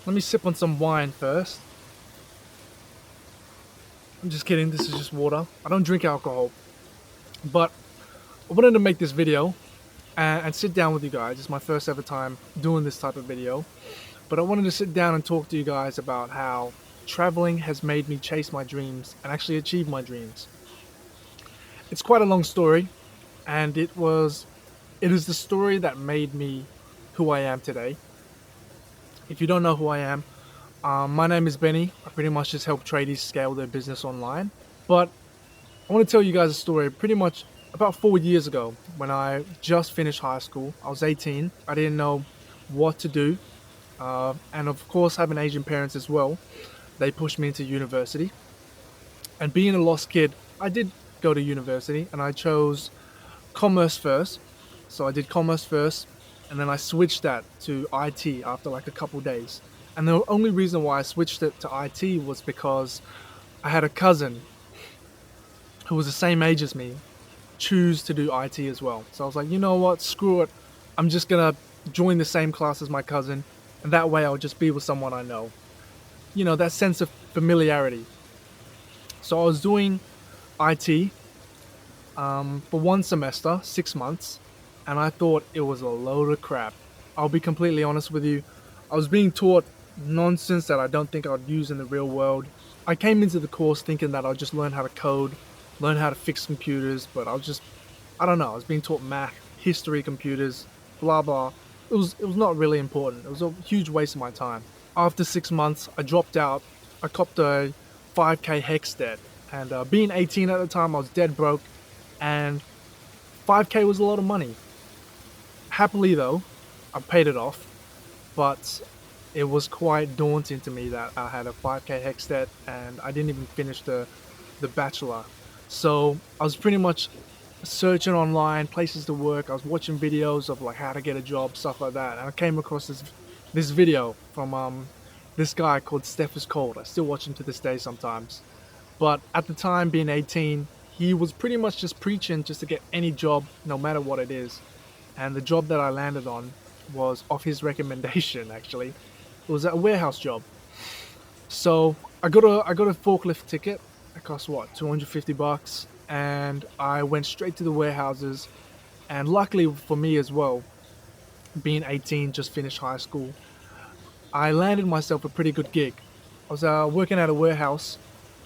Let me sip on some wine first. I'm just kidding, this is just water. I don't drink alcohol. But I wanted to make this video and sit down with you guys. It's my first ever time doing this type of video. But I wanted to sit down and talk to you guys about how traveling has made me chase my dreams and actually achieve my dreams. It's quite a long story, and it is the story that made me who I am today. If you don't know who I am, my name is Benny. I pretty much just help tradies scale their business online. But I want to tell you guys a story pretty much about 4 years ago when I just finished high school. I was 18. I didn't know what to do. And of course, having Asian parents as well, they pushed me into university. And being a lost kid, I did go to university and I chose commerce first. So I did commerce first and then I switched that to IT after like a couple days. And the only reason why I switched it to IT was because I had a cousin who was the same age as me choose to do IT as well. So I was like, you know what, screw it. I'm just gonna join the same class as my cousin, and that way I'll just be with someone I know. You know, that sense of familiarity. So I was doing IT for one semester, 6 months, and I thought it was a load of crap. I'll be completely honest with you. I was being taught nonsense that I don't think I'd use in the real world. I came into the course thinking that I'd just learn how to code, learn how to fix computers, but I don't know, I was being taught math, history, computers, blah blah. It was not really important. It was a huge waste of my time. After 6 months, I dropped out. I copped a 5k hex debt, and being 18 at the time, I was dead broke, and 5k was a lot of money. Happily though, I paid it off, but it was quite daunting to me that I had a 5k hex debt and I didn't even finish the bachelor. So I was pretty much searching online places to work. I was watching videos of like how to get a job, stuff like that, and I came across this video from this guy called Steph is Cold. I still watch him to this day sometimes. But at the time, being 18, he was pretty much just preaching just to get any job, no matter what it is. And the job that I landed on was off his recommendation. Actually, it was a warehouse job. So I got a forklift ticket. It cost what, 250 bucks, and I went straight to the warehouses. And luckily for me as well, being 18, just finished high school, I landed myself a pretty good gig. I was working at a warehouse,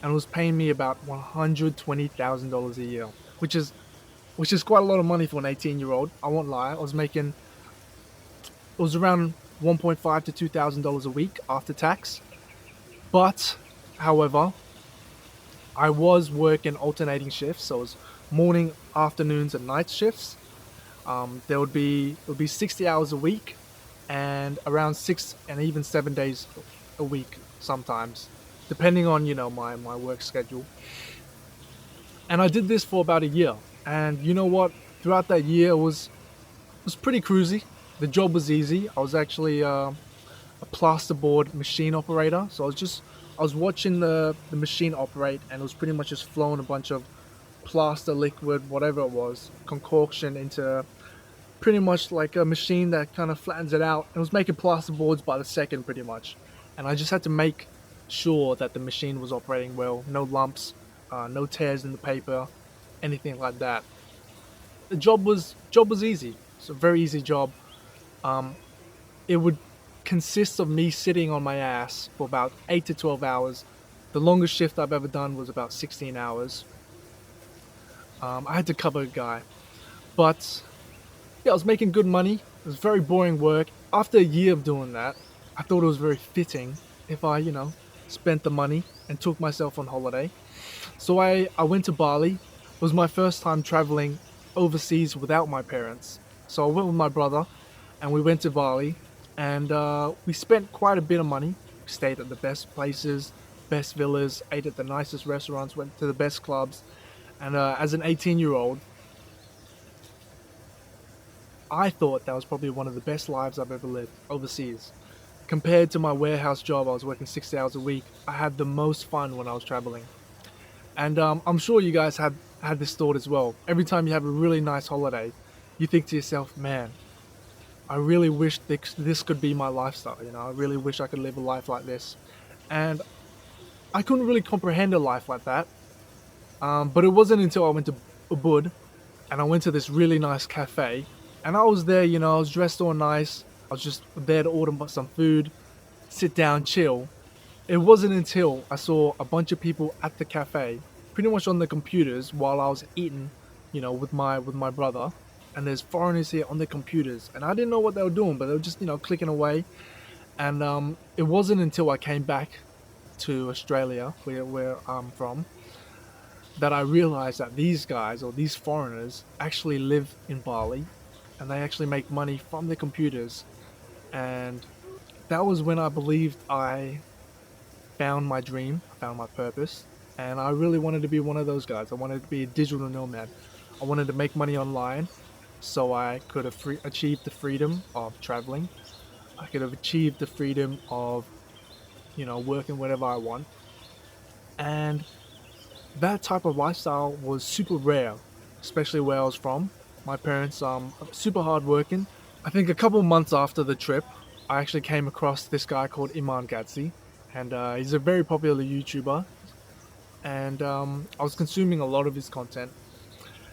and it was paying me about $120,000 a year, which is quite a lot of money for an 18-year-old. I won't lie. I was making it was around 1.5 to $2,000 a week after tax. But, however, I was working alternating shifts, so it was morning, afternoons, and night shifts. There would be 60 hours a week, and around 6 and even 7 days a week sometimes, depending on my work schedule. And I did this for about a year. And you know what? Throughout that year, it was pretty cruisy. The job was easy. I was actually a plasterboard machine operator. So I was watching the machine operate, and it was pretty much just flowing a bunch of plaster liquid, whatever it was, concoction into pretty much like a machine that kind of flattens it out. It was making plasterboards by the second pretty much. And I just had to make sure that the machine was operating well, no lumps, no tears in the paper, anything like that. The job was easy. It's a very easy job. Um, it would consist of me sitting on my ass for about 8 to 12 hours. The longest shift I've ever done was about 16 hours. I had to cover a guy, but yeah, I was making good money. It was very boring work. After a year of doing that, I thought it was very fitting if I, spent the money and took myself on holiday. So I went to Bali. It was my first time traveling overseas without my parents. So I went with my brother and we went to Bali, and we spent quite a bit of money. We stayed at the best places, best villas, ate at the nicest restaurants, went to the best clubs. And as an 18-year-old, I thought that was probably one of the best lives I've ever lived overseas. Compared to my warehouse job, I was working 60 hours a week. I had the most fun when I was traveling. And I'm sure you guys had this thought as well. Every time you have a really nice holiday, you think to yourself, man, I really wish this could be my lifestyle. You know, I really wish I could live a life like this. And I couldn't really comprehend a life like that. But it wasn't until I went to Ubud and I went to this really nice cafe, and I was there, you know, I was dressed all nice. I was just there to order some food, sit down, chill. It wasn't until I saw a bunch of people at the cafe, pretty much on the computers while I was eating, you know, with my brother. And there's foreigners here on their computers, and I didn't know what they were doing, but they were just, you know, clicking away. And it wasn't until I came back to Australia, where I'm from, that I realized that these guys or these foreigners actually live in Bali, and they actually make money from the computers. And that was when I believed I found my dream, I found my purpose, and I really wanted to be one of those guys. I wanted to be a digital nomad. I wanted to make money online so I could have achieved the freedom of traveling. I could have achieved the freedom of, you know, working whatever I want. And that type of lifestyle was super rare, especially where I was from. My parents super hardworking. I think a couple months after the trip, I actually came across this guy called Iman Gadzi, and he's a very popular YouTuber. And I was consuming a lot of his content,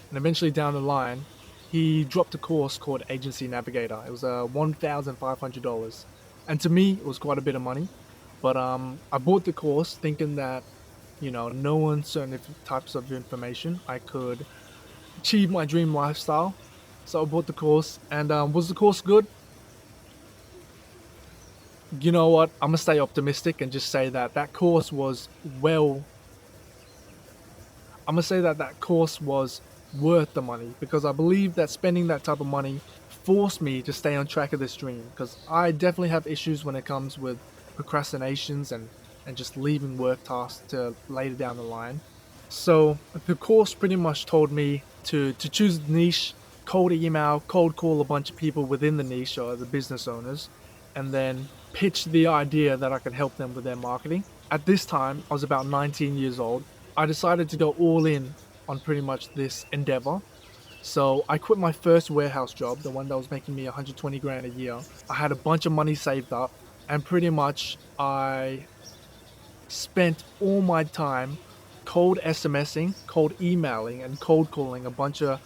and eventually down the line, he dropped a course called Agency Navigator. It was $1,500, and to me, it was quite a bit of money. But I bought the course thinking that, you know, knowing certain types of information, I could achieve my dream lifestyle. So I bought the course, and was the course good? You know what? I'm gonna stay optimistic and just say that that course was well. I'm gonna say that that course was worth the money, because I believe that spending that type of money forced me to stay on track of this dream. Because I definitely have issues when it comes with procrastinations and just leaving work tasks to later down the line. So the course pretty much told me to choose the niche, cold email, cold call a bunch of people within the niche or the business owners, and then pitch the idea that I could help them with their marketing. At this time, I was about 19 years old. I decided to go all in on pretty much this endeavor. So I quit my first warehouse job, the one that was making me 120 grand a year. I had a bunch of money saved up, and pretty much I spent all my time cold SMSing, cold emailing, and cold calling a bunch of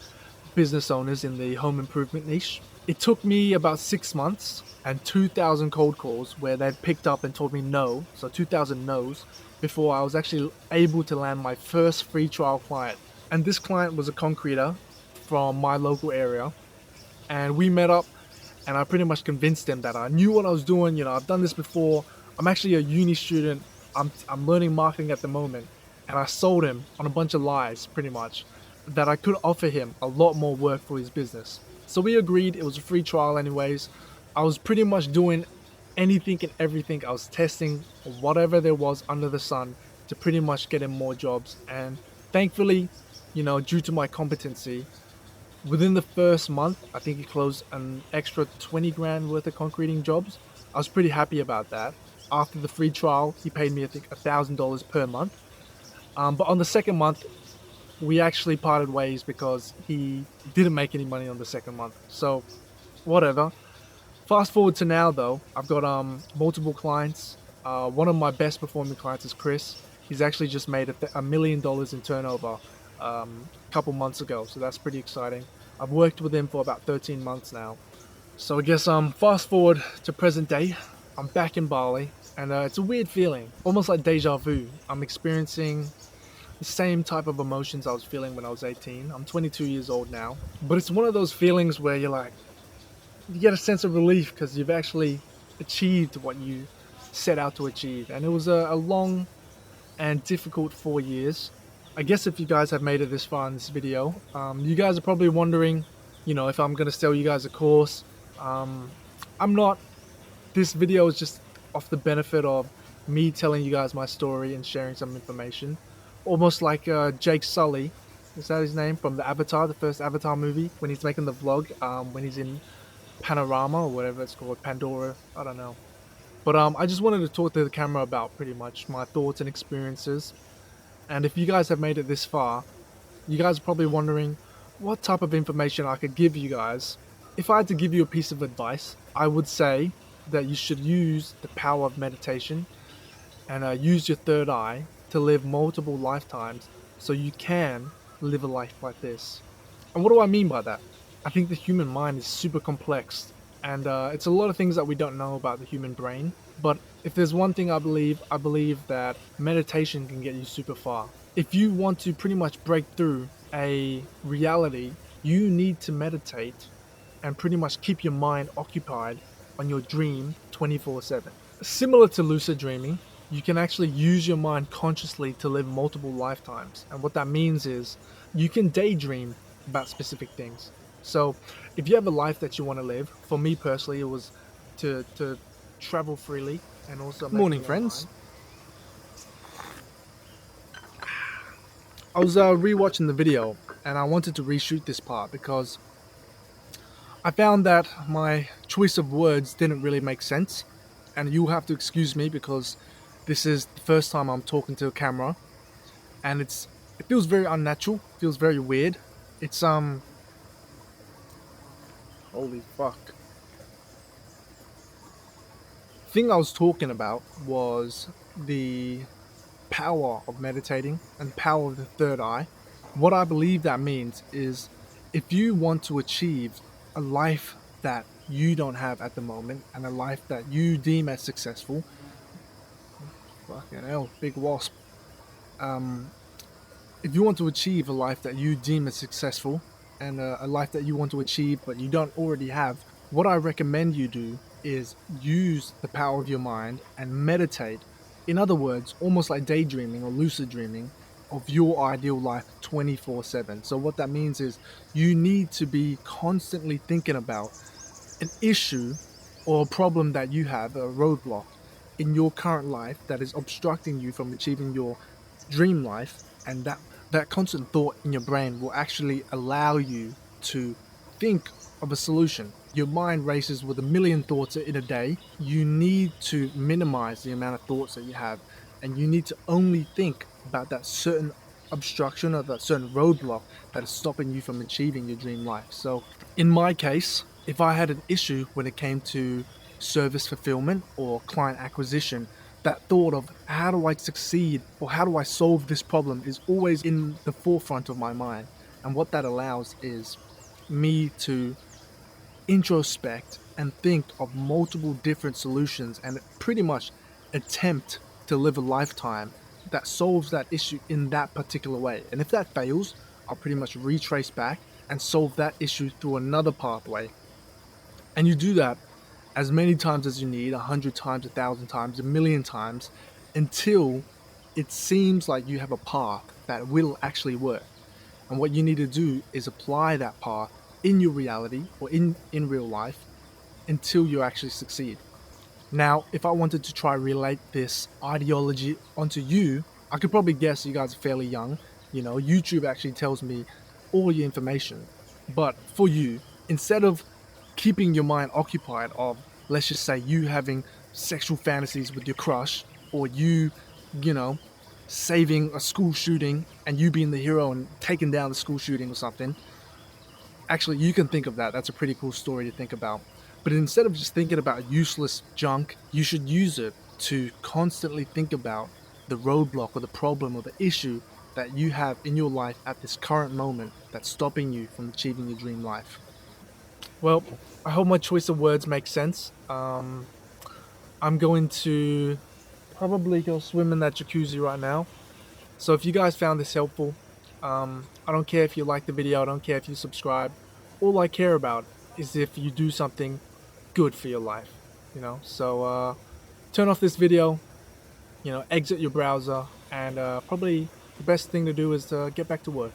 business owners in the home improvement niche. It took me about 6 months and 2,000 cold calls where they'd picked up and told me no, so 2,000 no's, before I was actually able to land my first free trial client. And this client was a concreter from my local area, and we met up, and I pretty much convinced him that I knew what I was doing. You know, I've done this before. I'm actually a uni student. I'm learning marketing at the moment, and I sold him on a bunch of lies, pretty much, that I could offer him a lot more work for his business. So we agreed. It was a free trial anyways. I was pretty much doing anything and everything. I was testing whatever there was under the sun to pretty much get him more jobs. And thankfully, you know, due to my competency, within the first month, I think he closed an extra 20 grand worth of concreting jobs. I was pretty happy about that. After the free trial, he paid me, I think, $1,000 per month. But on the second month, we actually parted ways because he didn't make any money on the second month. So, whatever. Fast forward to now, though, I've got multiple clients. One of my best performing clients is Chris. He's actually just made $1 million in turnover a couple months ago, so that's pretty exciting. I've worked with him for about 13 months now. So I guess fast forward to present day. I'm back in Bali, and it's a weird feeling, almost like deja vu. I'm experiencing the same type of emotions I was feeling when I was 18. I'm 22 years old now, but it's one of those feelings where you're like, you get a sense of relief because you've actually achieved what you set out to achieve. And it was a long and difficult 4 years. I guess if you guys have made it this far in this video, you guys are probably wondering, you know, if I'm going to sell you guys a course. I'm not. This video is just off the benefit of me telling you guys my story and sharing some information. Almost like Jake Sully, is that his name, from the Avatar, the first Avatar movie, when he's making the vlog, when he's in Panorama or whatever it's called, Pandora, I don't know. But I just wanted to talk to the camera about pretty much my thoughts and experiences. And if you guys have made it this far, you guys are probably wondering what type of information I could give you guys If I had to give you a piece of advice, I would say that you should use the power of meditation and use your third eye to live multiple lifetimes so you can live a life like this. And what do I mean by that? I think the human mind is super complex, and it's a lot of things that we don't know about the human brain. But if there's one thing I believe that meditation can get you super far. If you want to pretty much break through a reality, you need to meditate and pretty much keep your mind occupied on your dream 24/7. Similar to lucid dreaming, you can actually use your mind consciously to live multiple lifetimes. And what that means is you can daydream about specific things. So if you have a life that you want to live, for me personally, it was to travel freely and also make Morning, a lot of friends. money. I was rewatching the video and I wanted to reshoot this part because I found that my choice of words didn't really make sense. And you'll have to excuse me because this is the first time I'm talking to a camera and it feels very unnatural, feels very weird. It's holy fuck. Thing I was talking about was the power of meditating and power of the third eye. What I believe that means is if you want to achieve a life that you don't have at the moment and a life that you deem as successful, fucking hell, big wasp. Um, if you want to achieve a life that you deem as successful and a life that you want to achieve but you don't already have, what I recommend you do is use the power of your mind and meditate. In other words, almost like daydreaming or lucid dreaming of your ideal life 24/7. So, what that means is you need to be constantly thinking about an issue or a problem that you have, a roadblock in your current life that is obstructing you from achieving your dream life, and that constant thought in your brain will actually allow you to think of a solution. Your mind races with a million thoughts in a day. You need to minimize the amount of thoughts that you have, and you need to only think about that certain obstruction or that certain roadblock that is stopping you from achieving your dream life. So in my case, if I had an issue when it came to service fulfillment or client acquisition, that thought of how do I succeed or how do I solve this problem is always in the forefront of my mind. And what that allows is me to introspect and think of multiple different solutions and pretty much attempt to live a lifetime that solves that issue in that particular way. And if that fails, I'll pretty much retrace back and solve that issue through another pathway. And you do that as many times as you need, 100 times, 1,000 times, a million times, until it seems like you have a path that will actually work. And what you need to do is apply that path in your reality or in real life until you actually succeed. Now, if I wanted to try relate this ideology onto you, I could probably guess you guys are fairly young. You know, YouTube actually tells me all your information. But for you, instead of keeping your mind occupied of, let's just say, you having sexual fantasies with your crush, or you know, saving a school shooting and you being the hero and taking down the school shooting or something, actually, you can think of that. That's a pretty cool story to think about. But instead of just thinking about useless junk, you should use it to constantly think about the roadblock or the problem or the issue that you have in your life at this current moment that's stopping you from achieving your dream life. Well, I hope my choice of words makes sense. I'm going to probably go swim in that jacuzzi right now. So if you guys found this helpful, I don't care if you like the video, I don't care if you subscribe. All I care about is if you do something good for your life, you know? So turn off this video, exit your browser, and probably the best thing to do is to get back to work.